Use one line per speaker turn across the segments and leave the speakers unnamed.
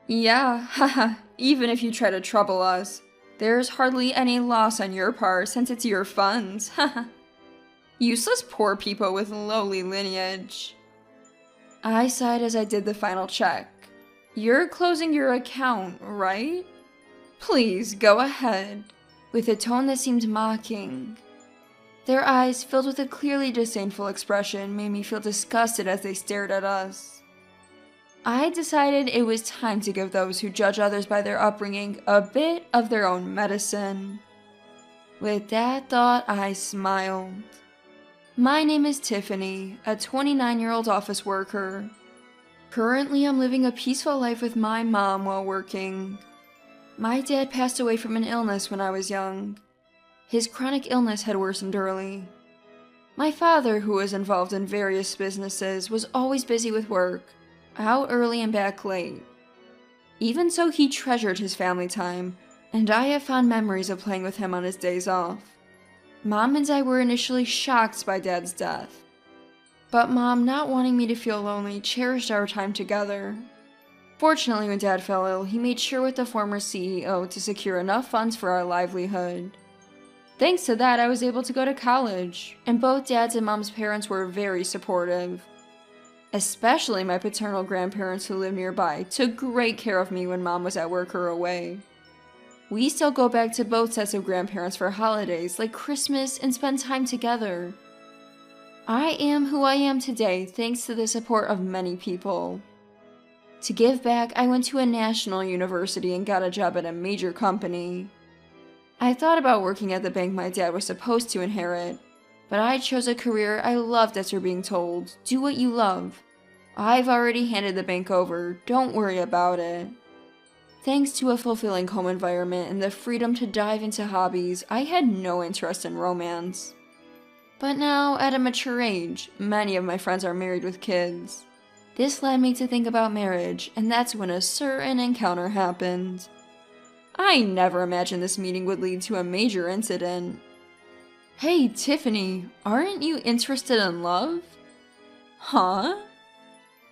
Yeah, haha, even if you try to trouble us, there's hardly any loss on your part since it's your funds, haha. Useless poor people with lowly lineage. I sighed as I did the final check. You're closing your account, right? Please, go ahead, with a tone that seemed mocking. Their eyes, filled with a clearly disdainful expression, made me feel disgusted as they stared at us. I decided it was time to give those who judge others by their upbringing a bit of their own medicine. With that thought, I smiled. My name is Tiffany, a 29-year-old office worker. Currently, I'm living a peaceful life with my mom while working. My dad passed away from an illness when I was young. His chronic illness had worsened early. My father, who was involved in various businesses, was always busy with work, out early and back late. Even so, he treasured his family time, and I have fond memories of playing with him on his days off. Mom and I were initially shocked by Dad's death, but Mom, not wanting me to feel lonely, cherished our time together. Fortunately, when Dad fell ill, he made sure with the former CEO to secure enough funds for our livelihood. Thanks to that, I was able to go to college, and both Dad's and Mom's parents were very supportive. Especially my paternal grandparents who lived nearby took great care of me when Mom was at work or away. We still go back to both sets of grandparents for holidays like Christmas and spend time together. I am who I am today thanks to the support of many people. To give back, I went to a national university and got a job at a major company. I thought about working at the bank my dad was supposed to inherit, but I chose a career I loved after being told, do what you love. I've already handed the bank over, don't worry about it. Thanks to a fulfilling home environment and the freedom to dive into hobbies, I had no interest in romance. But now, at a mature age, many of my friends are married with kids. This led me to think about marriage, and that's when a certain encounter happened. I never imagined this meeting would lead to a major incident. Hey, Tiffany, aren't you interested in love? Huh?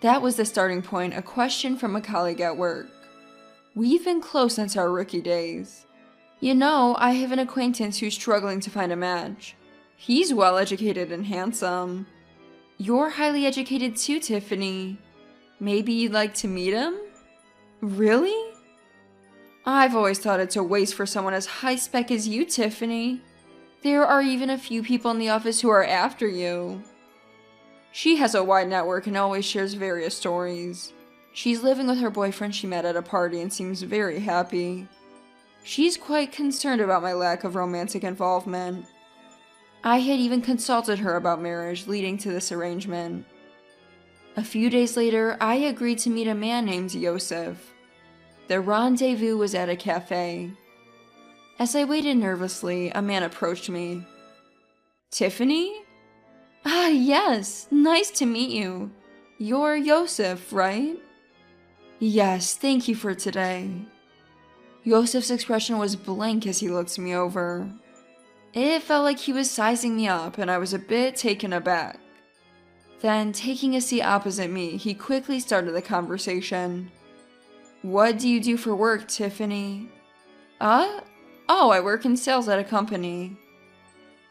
That was the starting point, a question from a colleague at work. We've been close since our rookie days. You know, I have an acquaintance who's struggling to find a match. He's well-educated and handsome. You're highly educated too, Tiffany. Maybe you'd like to meet him? Really? I've always thought it's a waste for someone as high-spec as you, Tiffany. There are even a few people in the office who are after you. She has a wide network and always shares various stories. She's living with her boyfriend she met at a party and seems very happy. She's quite concerned about my lack of romantic involvement. I had even consulted her about marriage, leading to this arrangement. A few days later, I agreed to meet a man named Yosef. The rendezvous was at a cafe. As I waited nervously, a man approached me. Tiffany? Ah, yes, nice to meet you. You're Yosef, right? Yes, thank you for today. Yosef's expression was blank as he looked me over. It felt like he was sizing me up, and I was a bit taken aback. Then, taking a seat opposite me, he quickly started the conversation. What do you do for work, Tiffany? Oh, I work in sales at a company.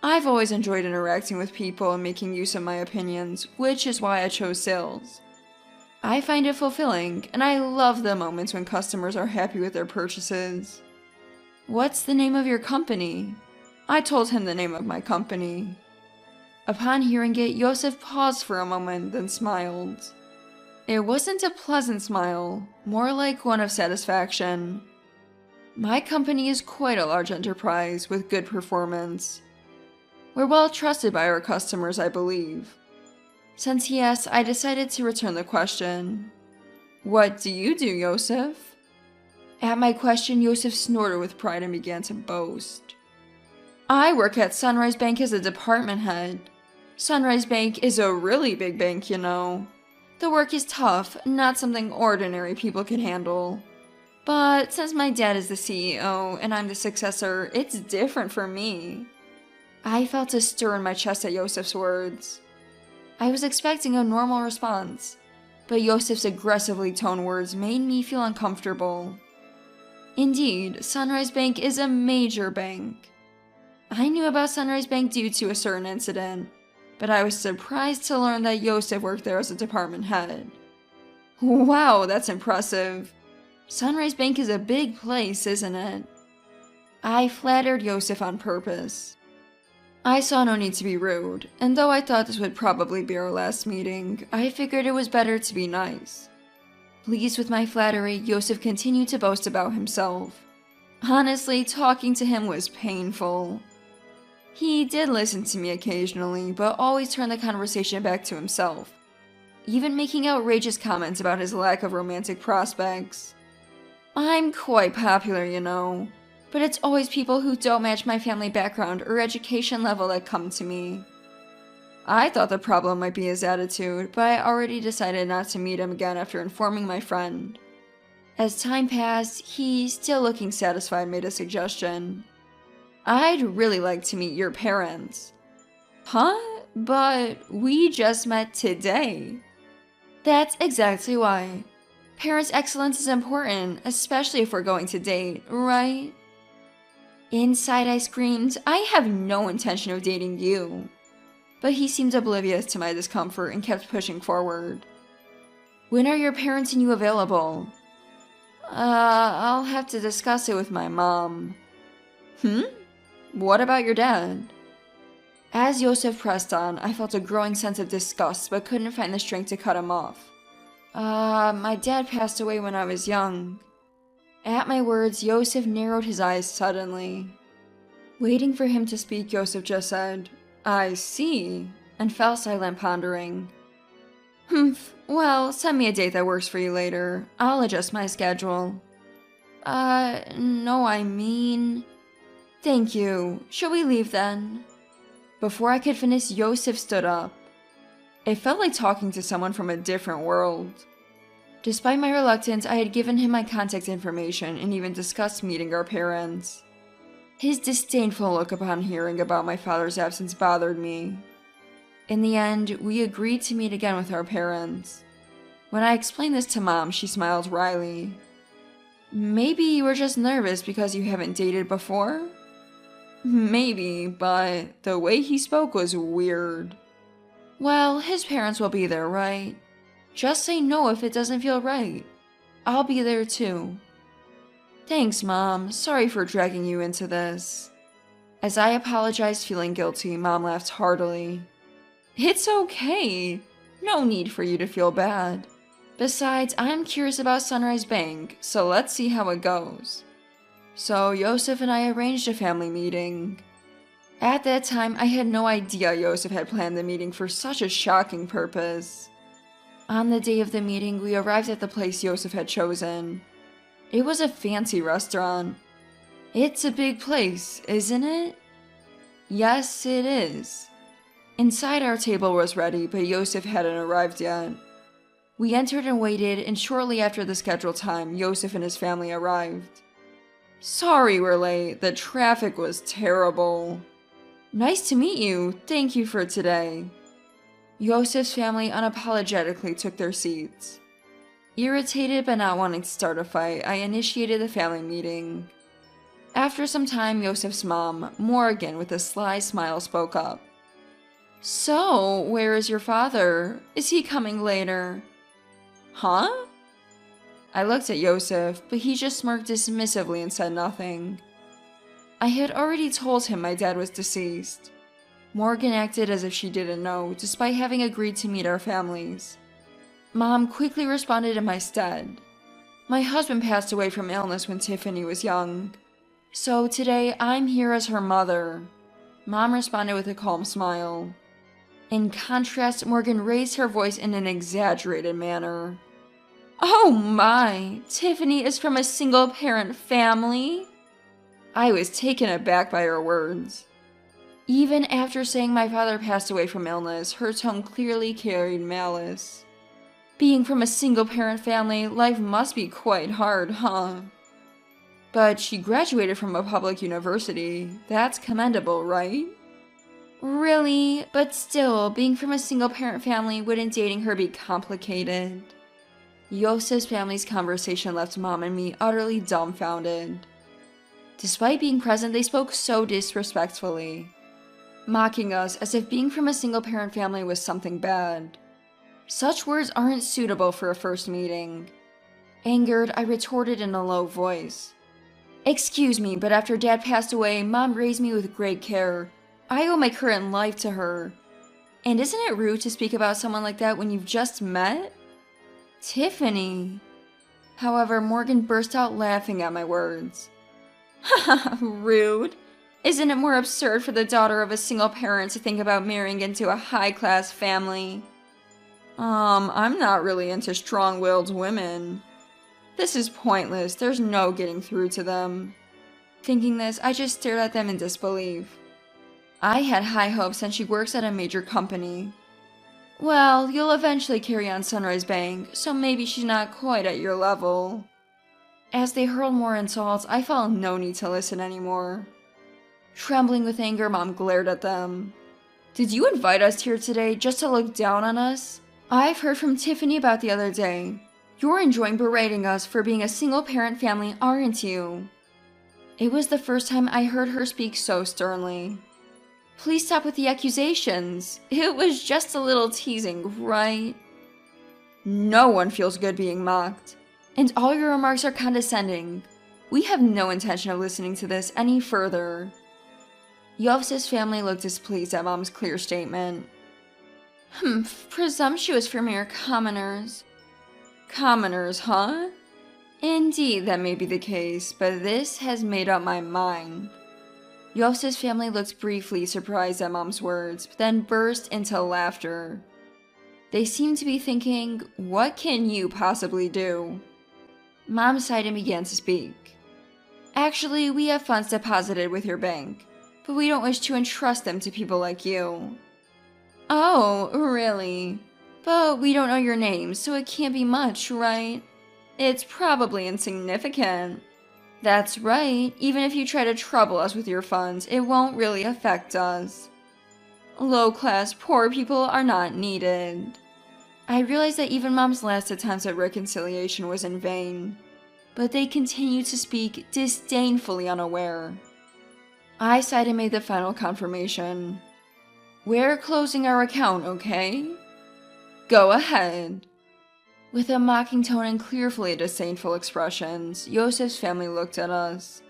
I've always enjoyed interacting with people and making use of my opinions, which is why I chose sales. I find it fulfilling, and I love the moments when customers are happy with their purchases. What's the name of your company? I told him the name of my company. Upon hearing it, Yosef paused for a moment, then smiled. It wasn't a pleasant smile, more like one of satisfaction. My company is quite a large enterprise with good performance. We're well trusted by our customers, I believe. Since he asked, I decided to return the question. What do you do, Yosef? At my question, Yosef snorted with pride and began to boast. I work at Sunrise Bank as a department head. Sunrise Bank is a really big bank, you know. The work is tough, not something ordinary people can handle. But since my dad is the CEO and I'm the successor, it's different for me. I felt a stir in my chest at Yosef's words. I was expecting a normal response. but Yosef's aggressively toned words made me feel uncomfortable. Indeed, Sunrise Bank is a major bank. I knew about Sunrise Bank due to a certain incident, but I was surprised to learn that Yosef worked there as a department head. Wow, that's impressive. Sunrise Bank is a big place, isn't it? I flattered Yosef on purpose. I saw no need to be rude, and though I thought this would probably be our last meeting, I figured it was better to be nice. Pleased with my flattery, Yosef continued to boast about himself. Honestly, talking to him was painful. He did listen to me occasionally, but always turned the conversation back to himself, even making outrageous comments about his lack of romantic prospects. I'm quite popular, you know, but it's always people who don't match my family background or education level that come to me. I thought the problem might be his attitude, but I already decided not to meet him again after informing my friend. As time passed, he, still looking satisfied, made a suggestion. I'd really like to meet your parents. Huh? But we just met today. That's exactly why. Parents' excellence is important, especially if we're going to date, right? Inside I screamed, I have no intention of dating you. But he seemed oblivious to my discomfort and kept pushing forward. When are your parents and you available? I'll have to discuss it with my mom. What about your dad? As Yosef pressed on, I felt a growing sense of disgust but couldn't find the strength to cut him off. My dad passed away when I was young. At my words, Yosef narrowed his eyes suddenly. Waiting for him to speak, Yosef just said, I see, and fell silent, pondering. Well, send me a date that works for you later. I'll adjust my schedule. No, I mean... Thank you. Shall we leave then? Before I could finish, Yosef stood up. It felt like talking to someone from a different world. Despite my reluctance, I had given him my contact information and even discussed meeting our parents. His disdainful look upon hearing about my father's absence bothered me. In the end, we agreed to meet again with our parents. When I explained this to Mom, she smiled wryly. Maybe you were just nervous because you haven't dated before? Maybe, but the way he spoke was weird. Well, his parents will be there, right? Just say no if it doesn't feel right. I'll be there too. Thanks, Mom. Sorry for dragging you into this. As I apologized, feeling guilty, Mom laughed heartily. It's okay. No need for you to feel bad. Besides, I'm curious about Sunrise Bank, so let's see how it goes. So Yosef and I arranged a family meeting. At that time, I had no idea Yosef had planned the meeting for such a shocking purpose. On the day of the meeting, we arrived at the place Yosef had chosen. It was a fancy restaurant. It's a big place, isn't it? Yes, it is. Inside, our table was ready, but Yosef hadn't arrived yet. We entered and waited, and shortly after the scheduled time, Yosef and his family arrived. Sorry we're late, the traffic was terrible. Nice to meet you, thank you for today. Yosef's family unapologetically took their seats. Irritated but not wanting to start a fight, I initiated the family meeting. After some time, Yosef's mom, Morgan, with a sly smile, spoke up. So, where is your father? Is he coming later? Huh? I looked at Yosef, but he just smirked dismissively and said nothing. I had already told him my dad was deceased. Morgan acted as if she didn't know, despite having agreed to meet our families. Mom quickly responded in my stead. My husband passed away from illness when Tiffany was young. So today, I'm here as her mother. Mom responded with a calm smile. In contrast, Morgan raised her voice in an exaggerated manner. Oh my! Tiffany is from a single-parent family? I was taken aback by her words. Even after saying my father passed away from illness, her tone clearly carried malice. Being from a single-parent family, life must be quite hard, huh? But she graduated from a public university. That's commendable, right? Really? But still, being from a single-parent family, wouldn't dating her be complicated? Yosef's family's conversation left Mom and me utterly dumbfounded. Despite being present, they spoke so disrespectfully, mocking us as if being from a single-parent family was something bad. Such words aren't suitable for a first meeting. Angered, I retorted in a low voice. "Excuse me, but after Dad passed away, Mom raised me with great care. I owe my current life to her. And isn't it rude to speak about someone like that when you've just met?" "Tiffany." However, Morgan burst out laughing at my words. "Haha, rude. Isn't it more absurd for the daughter of a single parent to think about marrying into a high-class family?" I'm not really into strong-willed women. This is pointless, there's no getting through to them. Thinking this, I just stared at them in disbelief. I had high hopes since she works at a major company. "Well, you'll eventually carry on Sunrise Bank, so maybe she's not quite at your level." As they hurled more insults, I felt no need to listen anymore. Trembling with anger, Mom glared at them. "Did you invite us here today just to look down on us? I've heard from Tiffany about the other day. You're enjoying berating us for being a single-parent family, aren't you?" It was the first time I heard her speak so sternly. "Please stop with the accusations. It was just a little teasing, right?" No one feels good being mocked, and all your remarks are condescending. We have no intention of listening to this any further. Yosef's family looked displeased at Mom's clear statement. Presumptuous for mere commoners." "Commoners, huh? Indeed, that may be the case, but this has made up my mind." Yosef's family looked briefly surprised at Mom's words, but then burst into laughter. They seemed to be thinking, what can you possibly do? Mom sighed and began to speak. "Actually, we have funds deposited with your bank, but we don't wish to entrust them to people like you." "Oh, really? But we don't know your name, so it can't be much, right?" "It's probably insignificant." "That's right. Even if you try to trouble us with your funds, it won't really affect us. Low-class poor people are not needed." I realized that even Mom's last attempt at reconciliation was in vain, but they continued to speak disdainfully unaware. I sighed and made the final confirmation. "We're closing our account, okay?" "Go ahead." With a mocking tone and clearly disdainful expressions, Yosef's family looked at us.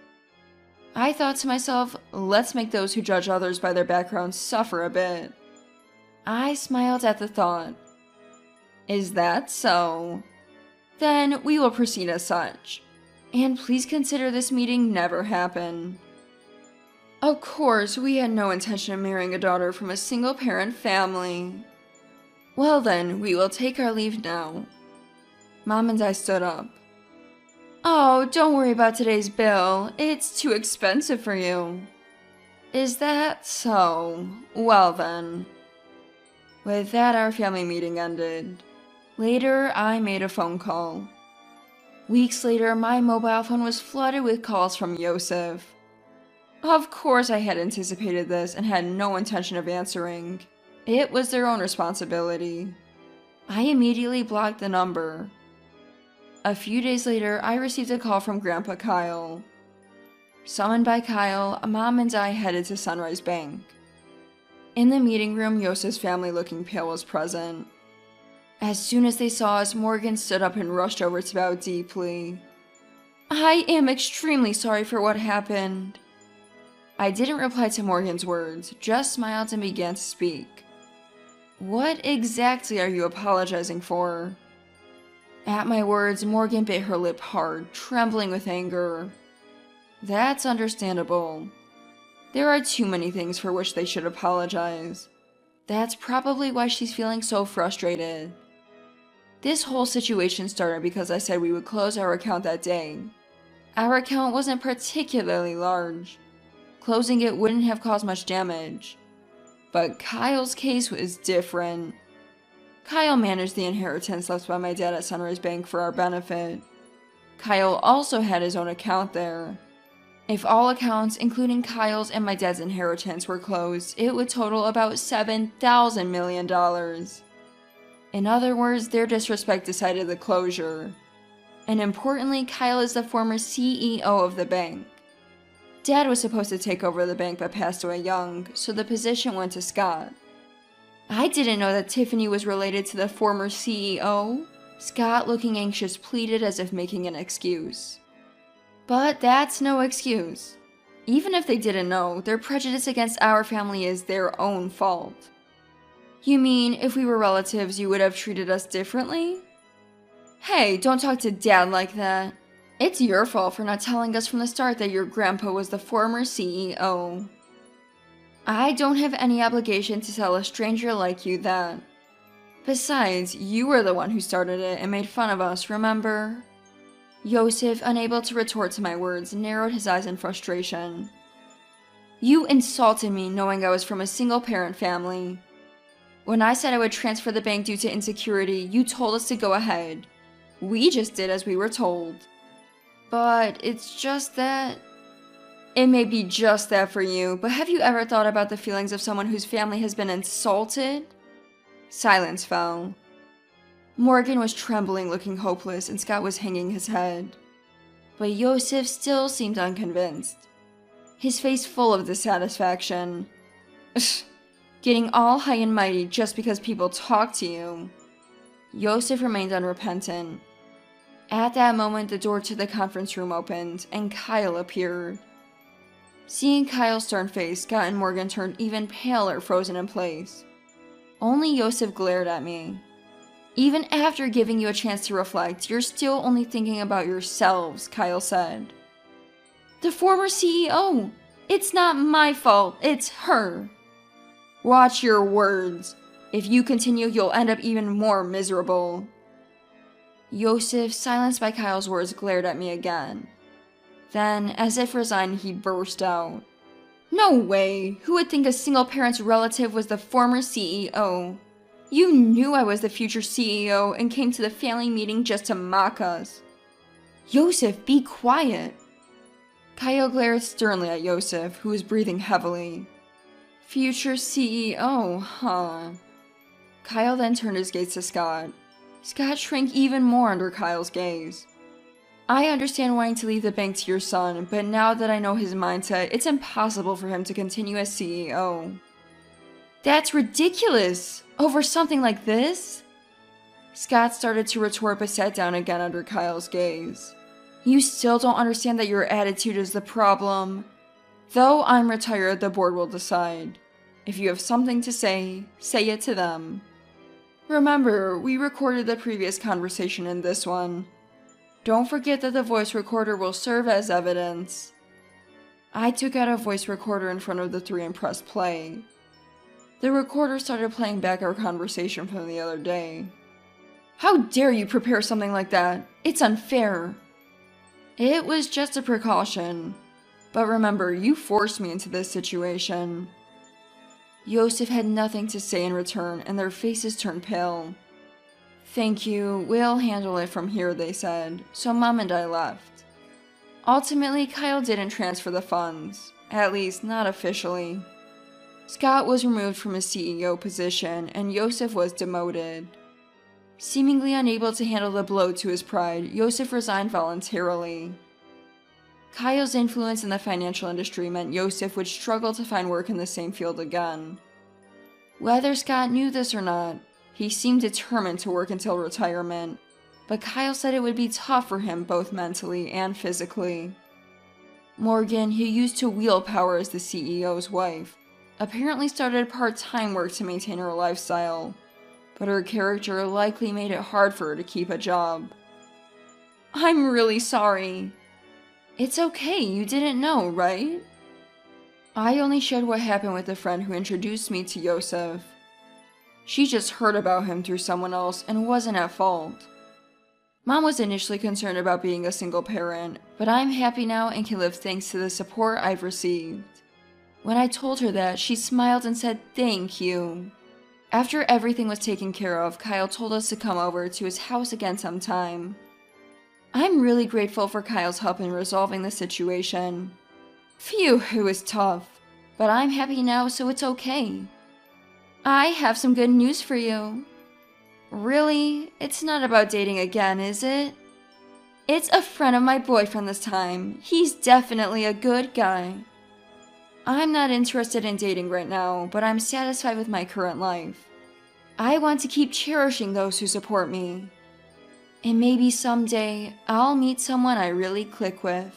I thought to myself, let's make those who judge others by their background suffer a bit. I smiled at the thought. "Is that so? Then we will proceed as such. And please consider this meeting never happened." Of course, we had no intention of marrying a daughter from a single-parent family. "Well then, we will take our leave now." Mom and I stood up. "Oh, don't worry about today's bill. It's too expensive for you." "Is that so? Well then." With that, our family meeting ended. Later, I made a phone call. Weeks later, my mobile phone was flooded with calls from Yosef. Of course I had anticipated this and had no intention of answering. It was their own responsibility. I immediately blocked the number. A few days later, I received a call from Grandpa Kyle. Summoned by Kyle, Mom and I headed to Sunrise Bank. In the meeting room, Yosef's family, looking pale, was present. As soon as they saw us, Morgan stood up and rushed over to bow deeply. "I am extremely sorry for what happened." I didn't reply to Morgan's words, just smiled and began to speak. "What exactly are you apologizing for?" At my words, Morgan bit her lip hard, trembling with anger. That's understandable. There are too many things for which they should apologize. That's probably why she's feeling so frustrated. This whole situation started because I said we would close our account that day. Our account wasn't particularly large. Closing it wouldn't have caused much damage. But Kyle's case was different. Kyle managed the inheritance left by my dad at Sunrise Bank for our benefit. Kyle also had his own account there. If all accounts, including Kyle's and my dad's inheritance, were closed, it would total about $7,000 million. In other words, their disrespect decided the closure. And importantly, Kyle is the former CEO of the bank. Dad was supposed to take over the bank but passed away young, so the position went to Scott. I didn't know that Tiffany was related to the former CEO. Scott, looking anxious, pleaded as if making an excuse. But that's no excuse. Even if they didn't know, their prejudice against our family is their own fault. You mean, if we were relatives, you would have treated us differently? Hey, don't talk to Dad like that. It's your fault for not telling us from the start that your grandpa was the former CEO. I don't have any obligation to tell a stranger like you that. Besides, you were the one who started it and made fun of us, remember? Yosef, unable to retort to my words, narrowed his eyes in frustration. You insulted me knowing I was from a single-parent family. When I said I would transfer the bank due to insecurity, you told us to go ahead. We just did as we were told. But it's just that... It may be just that for you, but have you ever thought about the feelings of someone whose family has been insulted? Silence fell. Morgan was trembling, looking hopeless, and Scott was hanging his head. But Yosef still seemed unconvinced. His face full of dissatisfaction. Getting all high and mighty just because people talk to you. Yosef remained unrepentant. At that moment, the door to the conference room opened, and Kyle appeared. Seeing Kyle's stern face, Scott and Morgan turned even paler, frozen in place. Only Yosef glared at me. Even after giving you a chance to reflect, you're still only thinking about yourselves, Kyle said. The former CEO! It's not my fault, it's her! Watch your words. If you continue, you'll end up even more miserable. Yosef, silenced by Kyle's words, glared at me again. Then, as if resigned, he burst out. No way! Who would think a single-parent's relative was the former CEO? You knew I was the future CEO and came to the family meeting just to mock us. Yosef, be quiet! Kyle glared sternly at Yosef, who was breathing heavily. Future CEO, huh? Kyle then turned his gaze to Scott. Scott shrank even more under Kyle's gaze. I understand wanting to leave the bank to your son, but now that I know his mindset, it's impossible for him to continue as CEO. That's ridiculous! Over something like this? Scott started to retort but sat down again under Kyle's gaze. You still don't understand that your attitude is the problem. Though I'm retired, the board will decide. If you have something to say it to them. Remember, we recorded the previous conversation in this one. Don't forget that the voice recorder will serve as evidence. I took out a voice recorder in front of the three and pressed play. The recorder started playing back our conversation from the other day. How dare you prepare something like that? It's unfair. It was just a precaution. But remember, you forced me into this situation. Yosef had nothing to say in return, and their faces turned pale. Thank you, we'll handle it from here, they said, so Mom and I left. Ultimately, Kyle didn't transfer the funds, at least not officially. Scott was removed from his CEO position, and Yosef was demoted. Seemingly unable to handle the blow to his pride, Yosef resigned voluntarily. Kyle's influence in the financial industry meant Yosef would struggle to find work in the same field again. Whether Scott knew this or not, he seemed determined to work until retirement, but Kyle said it would be tough for him both mentally and physically. Morgan, who used to wield power as the CEO's wife, apparently started part-time work to maintain her lifestyle, but her character likely made it hard for her to keep a job. I'm really sorry. It's okay, you didn't know, right? I only shared what happened with the friend who introduced me to Yosef. She just heard about him through someone else and wasn't at fault. Mom was initially concerned about being a single parent, but I'm happy now and can live thanks to the support I've received. When I told her that, she smiled and said thank you. After everything was taken care of, Kyle told us to come over to his house again sometime. I'm really grateful for Kyle's help in resolving the situation. Phew, it was tough, but I'm happy now, so it's okay. I have some good news for you. Really? It's not about dating again, is it? It's a friend of my boyfriend this time. He's definitely a good guy. I'm not interested in dating right now, but I'm satisfied with my current life. I want to keep cherishing those who support me. And maybe someday, I'll meet someone I really click with.